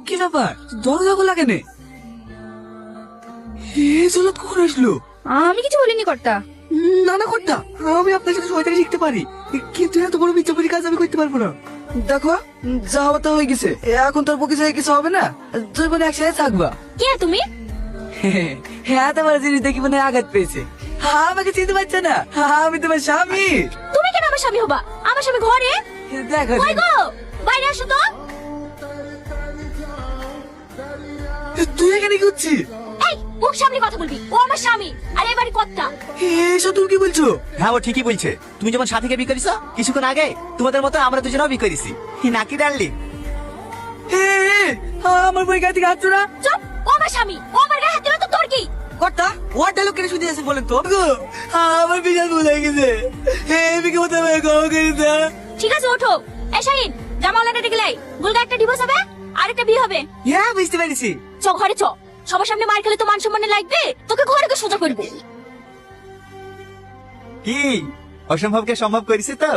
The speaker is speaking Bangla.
কি ব্যাপার, দরজা খোলা কেন? জলত কখন আসলো? আমি কিছু বলিনি কর্তা। না না কর্তা, আমি আপনার সাথে শয়তানি শিখতে পারি, কিন্তু এত বড় মিথ্যাবাদী কাজ আমি করতে পারবো না। দেখো, যা হওয়া তা হয়ে গেছে, এখন তোর পক্ষে যায় কিছু হবে না, তুই মানে একসাথে থাকবা। কে তুমি? হ্যাঁ, তোমার জিনিস দেখি মনে হয় আঘাত পেয়েছে। আমাকে চিনতে পারছে না, আমি তোমার স্বামী। তুমি কেন আমার স্বামী হবা? আমার স্বামী ঘরে। দেখো কই গো, বাইরে আসো তো। তুই এখানে কি করছিস? এই মুখ সামনে কথা বলবি, ও আমার স্বামী আর এবারে কর্তা। এসব তুমি কি বলছো? হ্যাঁ, ও ঠিকই বলছে। তুমি যেমন সাথীকে বিয়ে করিস, কিছুক্ষণ আগে তোমাদের মতো আমরা দুজনেও বিয়ে করেছি, নাকি ডার্লিং? আমার বই গায়ে থেকে হাত না। চুপ, ও আমার স্বামী, ও আমার গায়ে হাত দিল তো তোর কি? কর্তা, ওর ডায়লগ কেন শুনতে যাচ্ছে বলেন তো? আমার বিশাল ভুল হয়ে গেছে, এদিকে মতো আমি ক্ষমা করে দাও। ঠিক আছে ওঠো। এই শাহিন, জামাওয়ালাটা ডেকে লাই, গুলগা একটা ডিভোর্স হবে আর একটা বিয়ে হবে। হ্যাঁ, বুঝতে পেরেছি। চ ঘরে চ, সবার সামনে মার খেলে তো মান সম্মানে লাগবে, তোকে ঘরে কে সোজা করবে। কি অসম্ভবকে সম্ভব করেছি তো?